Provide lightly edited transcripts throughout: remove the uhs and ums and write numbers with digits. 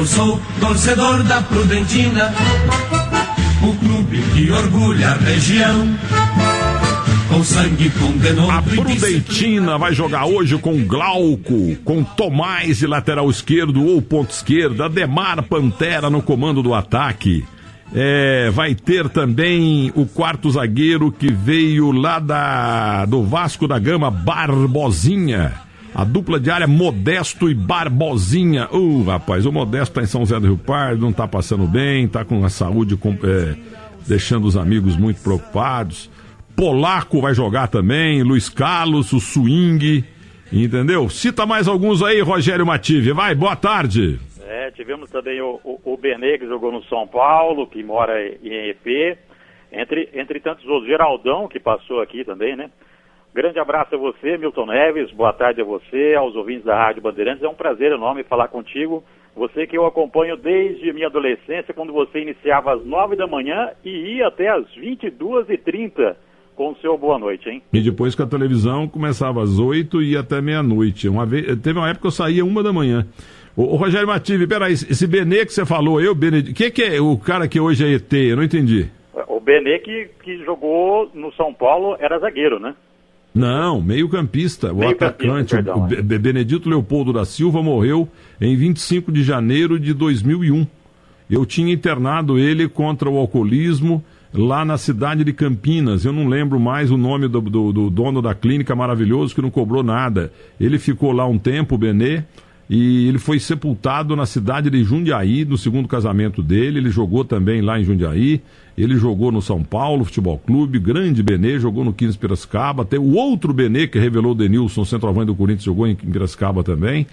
Eu sou torcedor da Prudentina, o clube que orgulha a região. Com sangue, com denodo. A Prudentina vai jogar hoje com Glauco, com Tomás de lateral esquerdo ou ponta esquerda, Ademar Pantera no comando do ataque. Vai ter também o quarto zagueiro que veio lá do Vasco da Gama, Barbosinha. A dupla de área, Modesto e Barbosinha. Rapaz, o Modesto tá em São José do Rio Pardo, não tá passando bem, tá com a saúde deixando os amigos muito preocupados. Polaco vai jogar também, Luiz Carlos, o Swing, entendeu? Cita mais alguns aí, Rogério Mativi. Vai, boa tarde. Tivemos também o Benê, que jogou no São Paulo, que mora em EP, entre tantos outros, Geraldão, que passou aqui também, né? Grande abraço a você, Milton Neves, boa tarde a você, aos ouvintes da Rádio Bandeirantes, é um prazer enorme falar contigo, você que eu acompanho desde minha adolescência, quando você iniciava às 9 da manhã e ia até às 22h30 com o seu boa noite, hein? E depois que a televisão começava às 8 e ia até meia-noite, teve uma época que eu saía 1 da manhã. Ô Rogério Mativi, peraí, esse Benê que você falou, Benê, que é o cara que hoje é ET? Eu não entendi. O Benê que jogou no São Paulo era zagueiro, né? Não, meio-campista, o atacante. O Benedito Leopoldo da Silva morreu em 25 de janeiro de 2001. Eu tinha internado ele contra o alcoolismo lá na cidade de Campinas. Eu não lembro mais o nome do dono da clínica maravilhoso que não cobrou nada. Ele ficou lá um tempo, o Benê, e ele foi sepultado na cidade de Jundiaí, no segundo casamento dele. Ele jogou também lá em Jundiaí, ele jogou no São Paulo Futebol Clube, grande Benê, jogou no 15 Piracicaba. Tem o outro Benê que revelou o Denilson, centroavante do Corinthians, jogou em Piracicaba também.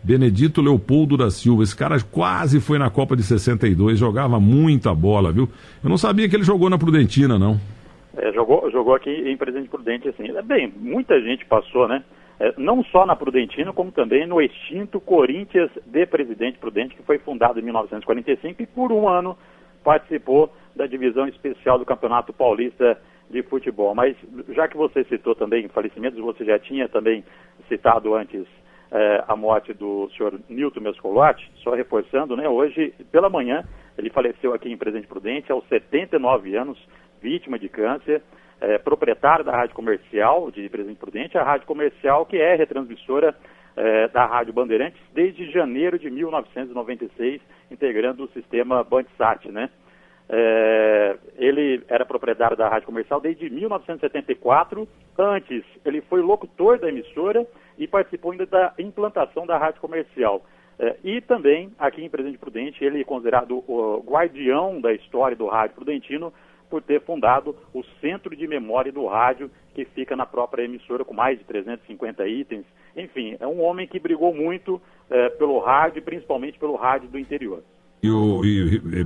Benedito Leopoldo da Silva, esse cara quase foi na Copa de 62, jogava muita bola, viu? Eu não sabia que ele jogou na Prudentina, não. Jogou aqui em Presidente Prudente, assim. Bem, muita gente passou, né? Não só na Prudentina, como também no extinto Corinthians de Presidente Prudente, que foi fundado em 1945 e por um ano participou da divisão especial do Campeonato Paulista de Futebol. Mas já que você citou também falecimentos, você já tinha também citado antes a morte do senhor Nilton Mescolati, só reforçando, né? Hoje, pela manhã, ele faleceu aqui em Presidente Prudente aos 79 anos, vítima de câncer. Proprietário da Rádio Comercial de Presidente Prudente, a Rádio Comercial que é retransmissora da Rádio Bandeirantes desde janeiro de 1996, integrando o sistema Bandsat, né? Ele era proprietário da Rádio Comercial desde 1974, antes ele foi locutor da emissora e participou ainda da implantação da Rádio Comercial. E também, aqui em Presidente Prudente, ele é considerado o guardião da história do rádio prudentino, por ter fundado o Centro de Memória do Rádio, que fica na própria emissora com mais de 350 itens. Enfim, é um homem que brigou muito pelo rádio, principalmente pelo rádio do interior. E o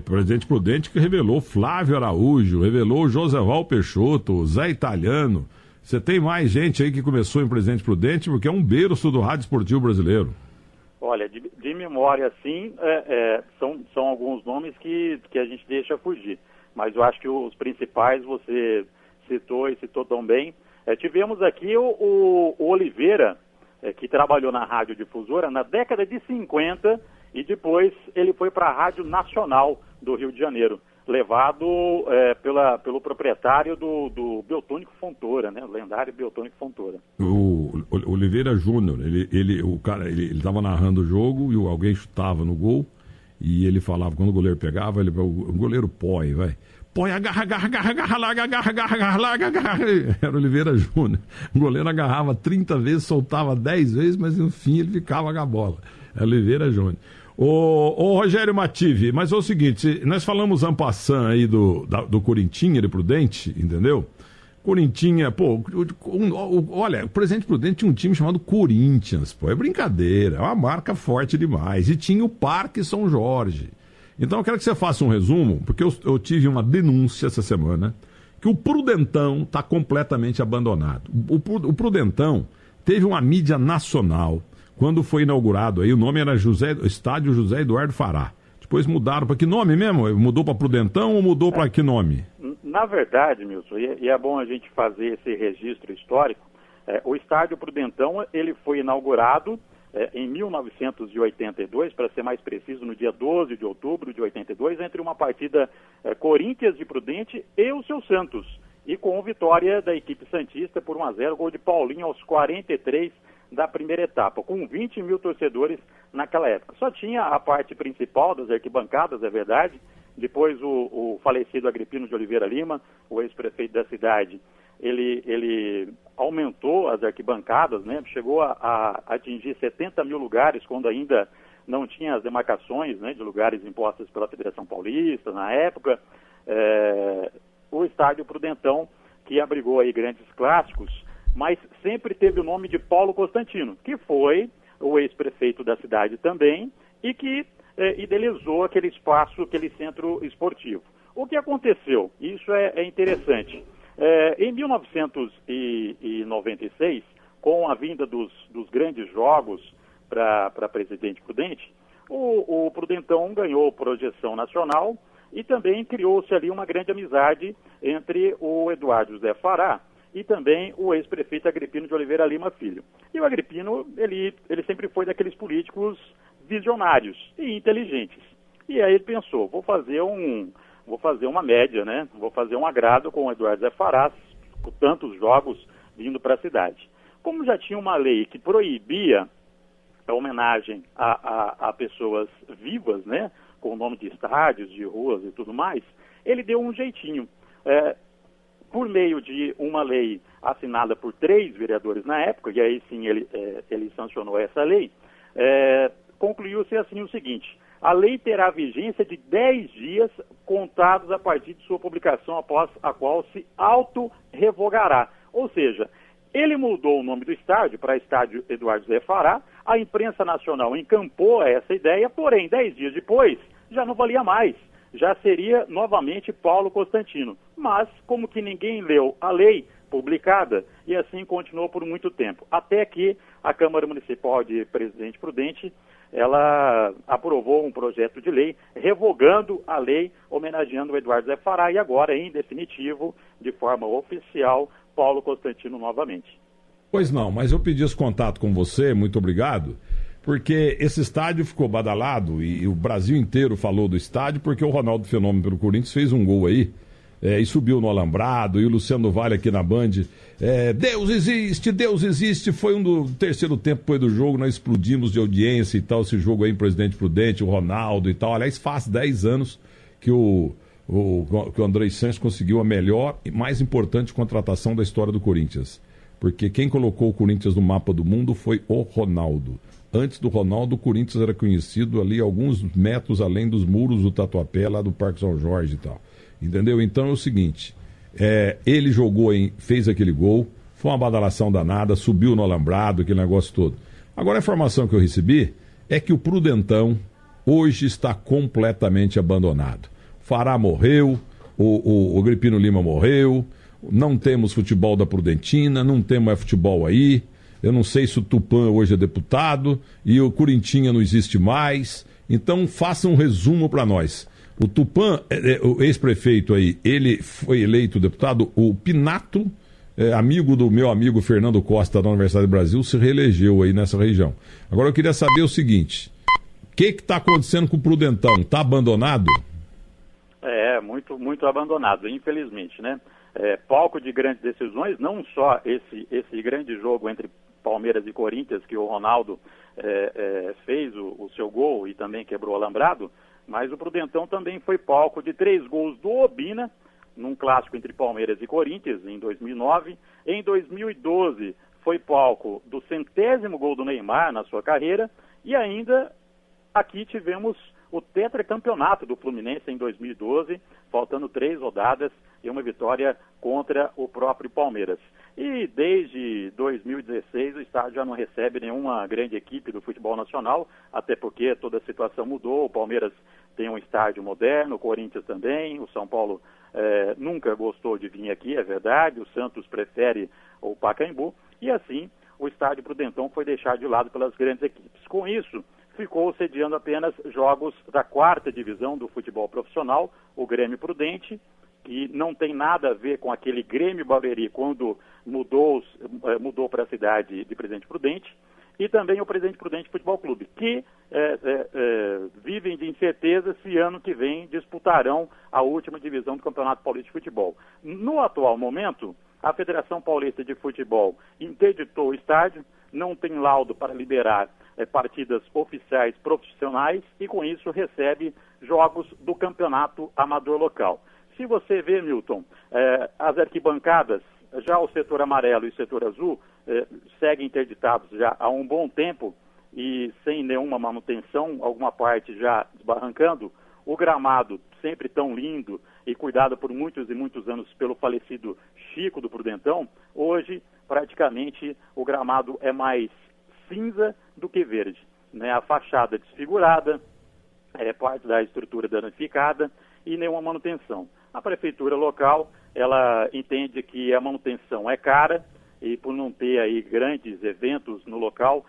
Presidente Prudente que revelou Flávio Araújo, revelou Joséval Peixoto, Zé Italiano. Você tem mais gente aí que começou em Presidente Prudente, porque é um berço do rádio esportivo brasileiro. Olha, de memória, sim, são alguns nomes que a gente deixa fugir. Mas eu acho que os principais você citou e citou tão bem. Tivemos aqui o Oliveira, que trabalhou na Rádio Difusora na década de 50 e depois ele foi para a Rádio Nacional do Rio de Janeiro, levado pelo proprietário do Beltônico Fontoura, né? O lendário Beltônico Fontoura. O Oliveira Júnior, ele estava narrando o jogo e alguém chutava no gol. E ele falava, quando o goleiro pegava, o goleiro põe, vai. Põe, agarra, larga. Era o Oliveira Júnior. O goleiro agarrava 30 vezes, soltava 10 vezes, mas no fim ele ficava com a bola. Era o Oliveira Júnior. Ô Rogério Mativi, mas é o seguinte, nós falamos en passant aí do Corinthians de Prudente, entendeu? Corinthians, olha, o Presidente Prudente tinha um time chamado Corinthians, é brincadeira, é uma marca forte demais, e tinha o Parque São Jorge. Então eu quero que você faça um resumo, porque eu tive uma denúncia essa semana, que o Prudentão está completamente abandonado. O Prudentão teve uma mídia nacional, quando foi inaugurado, aí o nome era Estádio José Eduardo Fará. Depois mudaram para que nome mesmo? Mudou para Prudentão ou mudou para que nome? Na verdade, Milson, e é bom a gente fazer esse registro histórico, o Estádio Prudentão ele foi inaugurado em 1982, para ser mais preciso, no dia 12 de outubro de 82, entre uma partida Corinthians de Prudente e o seu Santos, e com vitória da equipe santista por 1-0, gol de Paulinho aos 43 da primeira etapa, com 20 mil torcedores naquela época. Só tinha a parte principal das arquibancadas, é verdade. Depois o falecido Agripino de Oliveira Lima, o ex-prefeito da cidade, ele aumentou as arquibancadas, né? Chegou a atingir 70 mil lugares, quando ainda não tinha as demarcações, né, de lugares impostas pela Federação Paulista na época. O estádio Prudentão, que abrigou aí grandes clássicos, mas sempre teve o nome de Paulo Constantino, que foi o ex-prefeito da cidade também e que idealizou aquele espaço, aquele centro esportivo. O que aconteceu? Isso é interessante. Em 1996, com a vinda dos grandes jogos para Presidente Prudente, o Prudentão ganhou projeção nacional e também criou-se ali uma grande amizade entre o Eduardo José Fará e também o ex-prefeito Agripino de Oliveira Lima Filho. E o Agripino, ele sempre foi daqueles políticos visionários e inteligentes. E aí ele pensou, vou fazer uma média, né? Vou fazer um agrado com o Eduardo Zé Fará, com tantos jogos vindo para a cidade. Como já tinha uma lei que proibia a homenagem a pessoas vivas, né? Com o nome de estádios, de ruas e tudo mais, ele deu um jeitinho. Por meio de uma lei assinada por 3 vereadores na época, e aí sim ele sancionou essa lei, concluiu-se assim o seguinte: a lei terá vigência de 10 dias contados a partir de sua publicação, após a qual se auto-revogará. Ou seja, ele mudou o nome do estádio para Estádio Eduardo Zé Fará, a imprensa nacional encampou essa ideia, porém, 10 dias depois, já não valia mais. Já seria novamente Paulo Constantino. Mas, como que ninguém leu a lei publicada, e assim continuou por muito tempo. Até que a Câmara Municipal de Presidente Prudente, ela aprovou um projeto de lei revogando a lei, homenageando o Eduardo Zé Fará, e agora, em definitivo, de forma oficial, Paulo Constantino novamente. Pois não, mas eu pedi esse contato com você, muito obrigado, porque esse estádio ficou badalado e o Brasil inteiro falou do estádio porque o Ronaldo Fenômeno pelo Corinthians fez um gol aí e subiu no alambrado, e o Luciano Vale aqui na Band, Deus existe, foi do terceiro tempo depois do jogo, nós explodimos de audiência e tal, esse jogo aí em Presidente Prudente, o Ronaldo e tal. Aliás, faz 10 anos que o André Sanches conseguiu a melhor e mais importante contratação da história do Corinthians, porque quem colocou o Corinthians no mapa do mundo foi o Ronaldo. Antes do Ronaldo, o Corinthians era conhecido ali alguns metros além dos muros do Tatuapé, lá do Parque São Jorge e tal. Entendeu? Então é o seguinte, ele jogou, fez aquele gol, foi uma badalação danada, subiu no alambrado, aquele negócio todo. Agora a informação que eu recebi é que o Prudentão hoje está completamente abandonado. Fará morreu, o Agripino Lima morreu, não temos futebol da Prudentina, não temos mais futebol aí. Eu não sei se o Tupã hoje é deputado e o Corintinha não existe mais. Então faça um resumo para nós. O Tupã, o ex-prefeito aí, ele foi eleito deputado. O Pinato, amigo do meu amigo Fernando Costa da Universidade do Brasil, se reelegeu aí nessa região. Agora eu queria saber o seguinte, o que está acontecendo com o Prudentão? Está abandonado? Muito, muito abandonado, infelizmente, né? Palco de grandes decisões, não só esse grande jogo entre Palmeiras e Corinthians, que o Ronaldo fez o seu gol e também quebrou o alambrado, mas o Prudentão também foi palco de 3 gols do Obina, num clássico entre Palmeiras e Corinthians, em 2009. Em 2012, foi palco do 100º gol do Neymar na sua carreira, e ainda aqui tivemos o tetracampeonato do Fluminense em 2012, faltando 3 rodadas e uma vitória contra o próprio Palmeiras. E desde 2016 o estádio já não recebe nenhuma grande equipe do futebol nacional, até porque toda a situação mudou. O Palmeiras tem um estádio moderno, o Corinthians também, o São Paulo nunca gostou de vir aqui, é verdade, o Santos prefere o Pacaembu, e assim o estádio Prudentão foi deixado de lado pelas grandes equipes. Com isso, ficou sediando apenas jogos da 4ª divisão do futebol profissional, o Grêmio Prudente, que não tem nada a ver com aquele Grêmio Barueri quando mudou para a cidade de Presidente Prudente, e também o Presidente Prudente Futebol Clube, que vivem de incerteza se ano que vem disputarão a última divisão do Campeonato Paulista de Futebol. No atual momento, a Federação Paulista de Futebol interditou o estádio, não tem laudo para liberar partidas oficiais profissionais e com isso recebe jogos do campeonato amador local. Se você vê, Milton, as arquibancadas, já o setor amarelo e o setor azul seguem interditados já há um bom tempo e sem nenhuma manutenção, alguma parte já desbarrancando. O gramado, sempre tão lindo e cuidado por muitos e muitos anos pelo falecido Chico do Prudentão, hoje praticamente o gramado é mais cinza do que verde, né? A fachada desfigurada, parte da estrutura danificada e nenhuma manutenção. A prefeitura local, ela entende que a manutenção é cara e por não ter aí grandes eventos no local,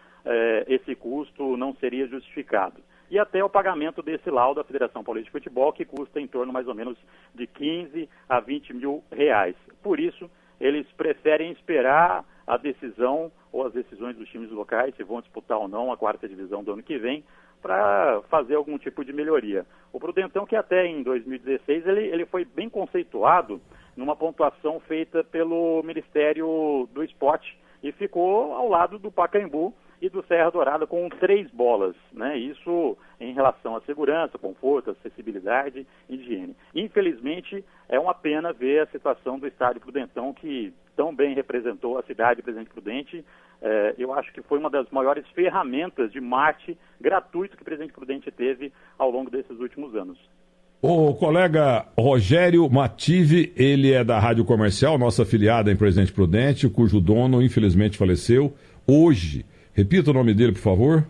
esse custo não seria justificado. E até o pagamento desse laudo da Federação Paulista de Futebol, que custa em torno mais ou menos de 15 a 20 mil reais. Por isso, eles preferem esperar a decisão ou as decisões dos times locais, se vão disputar ou não a 4ª divisão do ano que vem, para fazer algum tipo de melhoria. O Prudentão, que até em 2016 ele foi bem conceituado numa pontuação feita pelo Ministério do Esporte e ficou ao lado do Pacaembu e do Serra Dourada com 3 bolas, né? Isso em relação à segurança, conforto, acessibilidade e higiene. Infelizmente, é uma pena ver a situação do Estádio Prudentão, que tão bem representou a cidade de Presidente Prudente. Eu acho que foi uma das maiores ferramentas de marketing gratuito que o Presidente Prudente teve ao longo desses últimos anos. O colega Rogério Mative, ele é da Rádio Comercial, nossa afiliada em Presidente Prudente, cujo dono infelizmente faleceu hoje. Repita o nome dele, por favor.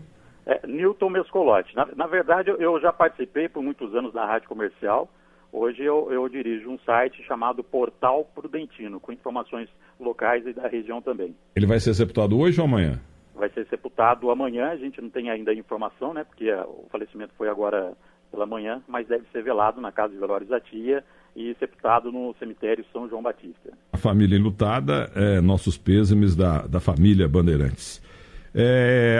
Newton Mescolotti. Na verdade, eu já participei por muitos anos da Rádio Comercial. Hoje eu dirijo um site chamado Portal Prudentino, com informações locais e da região também. Ele vai ser sepultado hoje ou amanhã? Vai ser sepultado amanhã, a gente não tem ainda a informação, né? Porque o falecimento foi agora pela manhã, mas deve ser velado na Casa de Velórios da Tia e sepultado no cemitério São João Batista. A família enlutada, nossos pêsames da família Bandeirantes.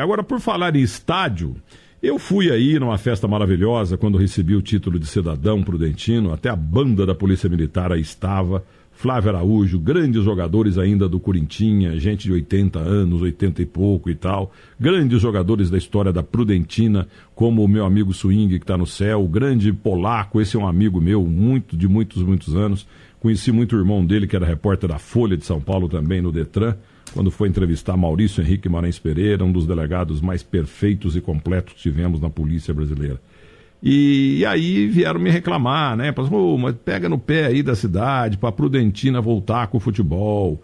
Agora, por falar em estádio, eu fui aí numa festa maravilhosa quando recebi o título de cidadão prudentino, até a banda da Polícia Militar aí estava, Flávio Araújo, grandes jogadores ainda do Corintinha, gente de 80 anos, 80 e pouco e tal, grandes jogadores da história da Prudentina, como o meu amigo Swing, que está no céu, o grande polaco, esse é um amigo meu, de muitos anos, conheci muito o irmão dele, que era repórter da Folha de São Paulo também, no Detran, quando foi entrevistar Maurício Henrique Maranhão Pereira, um dos delegados mais perfeitos e completos que tivemos na polícia brasileira. E aí vieram me reclamar, né? Mas pega no pé aí da cidade para a Prudentina voltar com o futebol.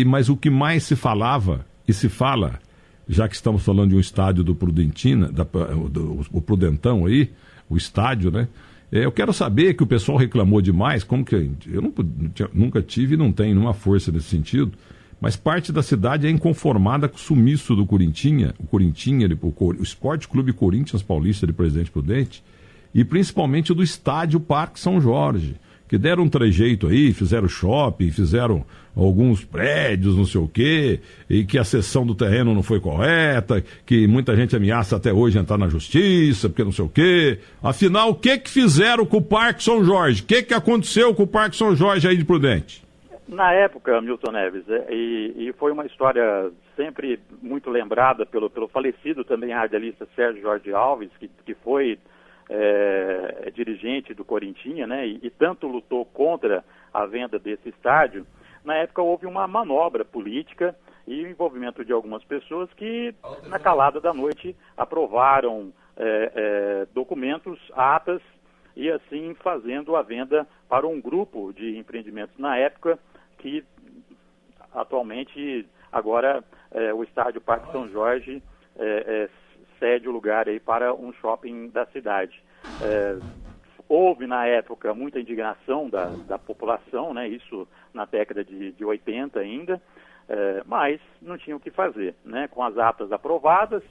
Mas o que mais se falava e se fala, já que estamos falando de um estádio do Prudentina, o Prudentão aí, o estádio, né? Eu quero saber que o pessoal reclamou demais, como que eu nunca tive e não tenho nenhuma força nesse sentido. Mas parte da cidade é inconformada com o sumiço do Corintinha, o Esporte Clube Corinthians Paulista de Presidente Prudente, e principalmente do estádio Parque São Jorge, que deram um trejeito aí, fizeram shopping, fizeram alguns prédios, não sei o quê, e que a cessão do terreno não foi correta, que muita gente ameaça até hoje entrar na justiça, porque não sei o quê. Afinal, o que fizeram com o Parque São Jorge? O que aconteceu com o Parque São Jorge aí de Prudente? Na época, Milton Neves, e foi uma história sempre muito lembrada pelo falecido também radialista Sérgio Jorge Alves, que foi dirigente do Corintinha, né, e tanto lutou contra a venda desse estádio. Na época houve uma manobra política e o envolvimento de algumas pessoas que, na calada da noite, aprovaram documentos, atas, e assim fazendo a venda para um grupo de empreendimentos na época, que atualmente agora o estádio Parque São Jorge cede o lugar aí para um shopping da cidade. Houve na época muita indignação da população, né, isso na década de 80 ainda, mas não tinha o que fazer, né, com as atas aprovadas,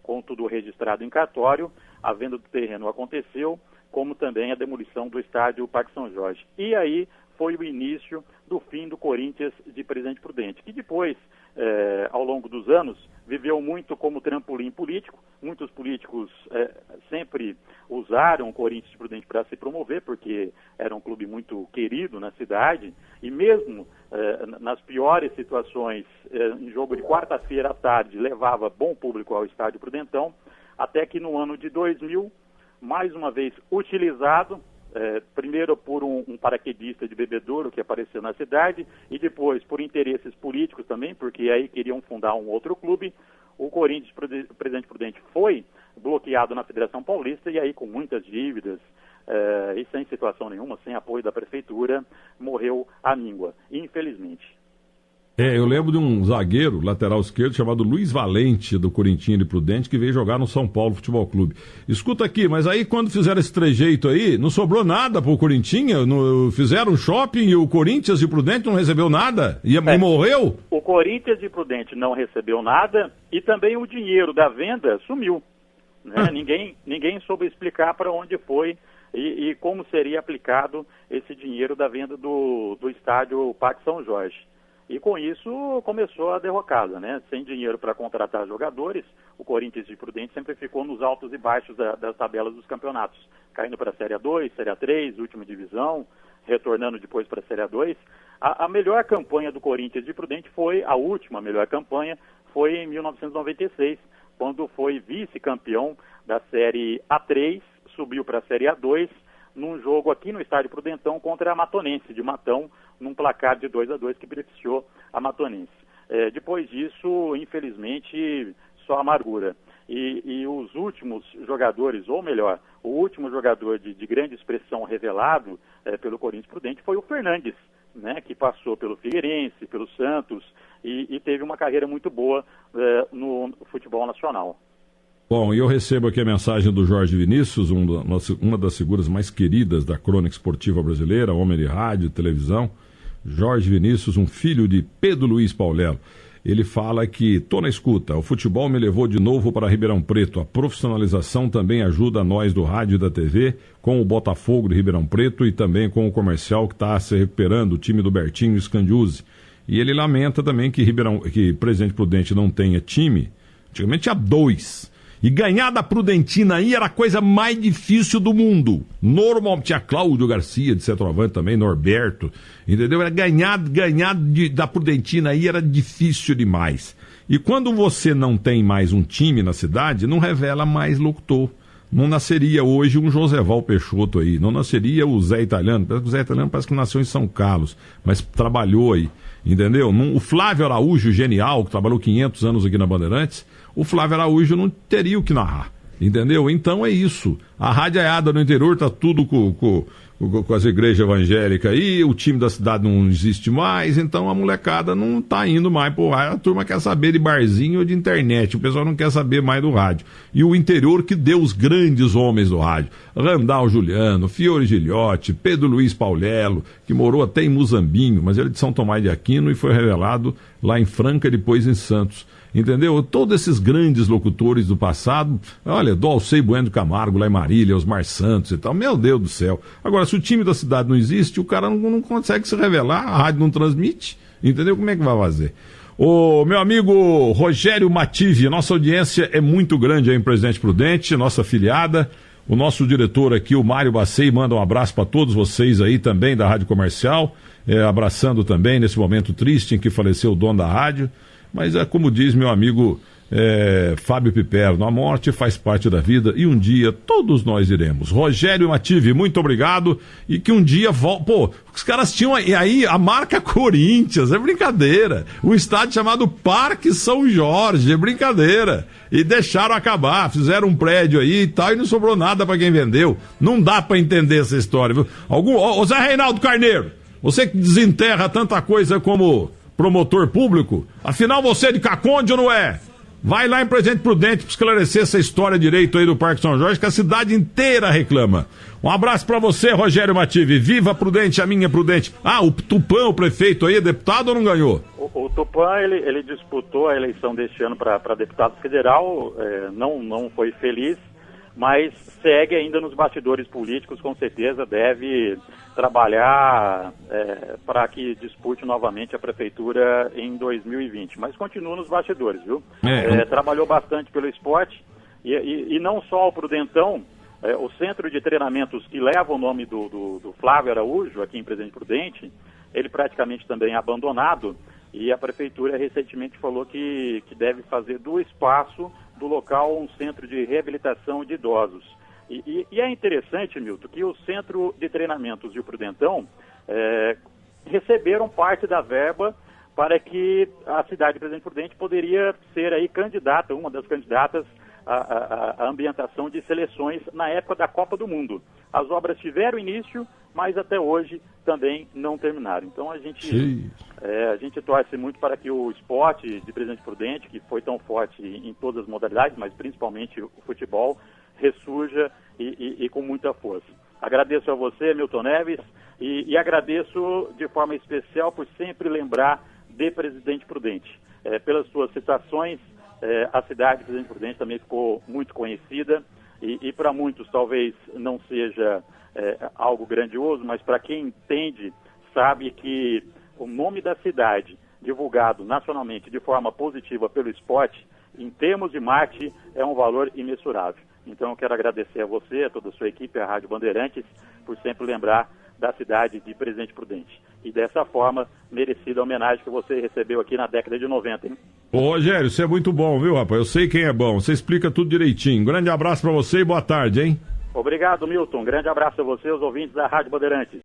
com tudo registrado em cartório, a venda do terreno aconteceu, como também a demolição do estádio Parque São Jorge. E aí foi o início do fim do Corinthians de Presidente Prudente, que depois ao longo dos anos, viveu muito como trampolim político. Muitos políticos sempre usaram o Corinthians de Prudente para se promover, porque era um clube muito querido na cidade, e mesmo nas piores situações, em jogo de quarta-feira à tarde, levava bom público ao Estádio Prudentão, até que no ano de 2000, mais uma vez utilizado, primeiro por um paraquedista de bebedouro que apareceu na cidade, e depois por interesses políticos também, porque aí queriam fundar um outro clube. O Corinthians Presidente Prudente foi bloqueado na Federação Paulista, e aí com muitas dívidas e sem situação nenhuma, sem apoio da prefeitura, morreu à míngua, infelizmente. Eu lembro de um zagueiro, lateral esquerdo, chamado Luiz Valente, do Corinthians de Prudente, que veio jogar no São Paulo Futebol Clube. Escuta aqui, mas aí quando fizeram esse trejeito aí, não sobrou nada pro Corinthians? Fizeram um shopping e o Corinthians de Prudente não recebeu nada? E morreu? O Corinthians de Prudente não recebeu nada e também o dinheiro da venda sumiu. Né? Ninguém soube explicar para onde foi e como seria aplicado esse dinheiro da venda do estádio Parque São Jorge. E com isso começou a derrocada, né? Sem dinheiro para contratar jogadores, o Corinthians de Prudente sempre ficou nos altos e baixos das tabelas dos campeonatos, caindo para a Série A2, Série A3, última divisão, retornando depois para a Série A2. A melhor campanha do Corinthians de Prudente a última melhor campanha foi em 1996, quando foi vice-campeão da Série A3, subiu para a Série A2, num jogo aqui no Estádio Prudentão contra a Matonense de Matão, num placar de 2-2 que beneficiou a Matonense. Depois disso, infelizmente, só amargura. E os últimos jogadores, ou melhor, o último jogador de grande expressão revelado pelo Corinthians Prudente foi o Fernandes, né, que passou pelo Figueirense, pelo Santos, e teve uma carreira muito boa no futebol nacional. Bom, e eu recebo aqui a mensagem do Jorge Vinícius, uma das figuras mais queridas da crônica esportiva brasileira, homem de rádio e televisão. Jorge Vinícius, um filho de Pedro Luiz Paulelo. Ele fala que, tô na escuta, o futebol me levou de novo para Ribeirão Preto. A profissionalização também ajuda nós do rádio e da TV, com o Botafogo de Ribeirão Preto e também com o comercial que está se recuperando, o time do Bertinho Scandiuzzi. E ele lamenta também que Presidente Prudente não tenha time. Antigamente tinha 2. E ganhar da Prudentina aí era a coisa mais difícil do mundo. Normalmente tinha Cláudio Garcia de centroavante também, Norberto, entendeu? Era ganhar da Prudentina aí era difícil demais. E quando você não tem mais um time na cidade, não revela mais locutor. Não nasceria hoje um Joséval Peixoto aí, não nasceria o Zé Italiano. O Zé Italiano parece que nasceu em São Carlos, mas trabalhou aí, entendeu? O Flávio Araújo, genial, que trabalhou 500 anos aqui na Bandeirantes, o Flávio Araújo não teria o que narrar, entendeu? Então é isso. A radiaiada no interior tá tudo com as igrejas evangélicas aí, o time da cidade não existe mais, então a molecada não tá indo mais pro rádio. A turma quer saber de barzinho ou de internet, o pessoal não quer saber mais do rádio. E o interior que deu os grandes homens do rádio, Randall Juliano, Fiore Gilhote, Pedro Luiz Paulelo, que morou até em Muzambinho, mas ele é de São Tomás de Aquino e foi revelado lá em Franca, depois em Santos. Entendeu? Todos esses grandes locutores do passado, olha, do Alcei Bueno Camargo, lá em Marília, Osmar Santos e tal, meu Deus do céu. Agora, se o time da cidade não existe, o cara não consegue se revelar, a rádio não transmite, entendeu? Como é que vai fazer? O meu amigo Rogério Mative, nossa audiência é muito grande aí em Presidente Prudente, nossa afiliada. O nosso diretor aqui, o Mário Bacei, manda um abraço para todos vocês aí também da Rádio Comercial, abraçando também nesse momento triste em que faleceu o dono da rádio. Mas é como diz meu amigo Fábio Piperno, a morte faz parte da vida e um dia todos nós iremos. Rogério Mative, muito obrigado e que um dia Pô, os caras tinham aí a marca Corinthians, é brincadeira. Um estádio chamado Parque São Jorge, é brincadeira. E deixaram acabar, fizeram um prédio aí e tal e não sobrou nada para quem vendeu. Não dá para entender essa história, viu? Ô Zé Reinaldo Carneiro, você que desenterra tanta coisa como promotor público, afinal você é de Caconde ou não é? Vai lá em Presidente Prudente para esclarecer essa história direito aí do Parque São Jorge, que a cidade inteira reclama. Um abraço para você, Rogério Mative. Viva Prudente, a minha Prudente. O Tupã, o prefeito aí, é deputado ou não ganhou? O Tupã, ele disputou a eleição deste ano para deputado federal, não foi feliz, mas segue ainda nos bastidores políticos, com certeza deve trabalhar para que dispute novamente a prefeitura em 2020, mas continua nos bastidores, viu? Trabalhou bastante pelo esporte e não só o Prudentão, o centro de treinamentos que leva o nome do Flávio Araújo, aqui em Presidente Prudente, ele praticamente também é abandonado, e a prefeitura recentemente falou que deve fazer do espaço do local um centro de reabilitação de idosos. E é interessante, Milton, que o centro de treinamentos e o Prudentão receberam parte da verba para que a cidade de Presidente Prudente poderia ser aí candidata, uma das candidatas à ambientação de seleções na época da Copa do Mundo. As obras tiveram início, mas até hoje também não terminaram. Então a gente torce muito para que o esporte de Presidente Prudente, que foi tão forte em todas as modalidades, mas principalmente o futebol, ressurja e com muita força. Agradeço a você, Milton Neves, e agradeço de forma especial por sempre lembrar de Presidente Prudente. Pelas suas citações, a cidade de Presidente Prudente também ficou muito conhecida e para muitos talvez não seja algo grandioso, mas para quem entende sabe que o nome da cidade divulgado nacionalmente de forma positiva pelo esporte, em termos de marketing, é um valor imensurável. Então eu quero agradecer a você, a toda a sua equipe, a Rádio Bandeirantes, por sempre lembrar da cidade de Presidente Prudente. E dessa forma, merecida a homenagem que você recebeu aqui na década de 90, hein? Ô Rogério, você é muito bom, viu, rapaz? Eu sei quem é bom, você explica tudo direitinho. Um grande abraço pra você e boa tarde, hein? Obrigado, Milton. Um grande abraço a você e aos ouvintes da Rádio Bandeirantes.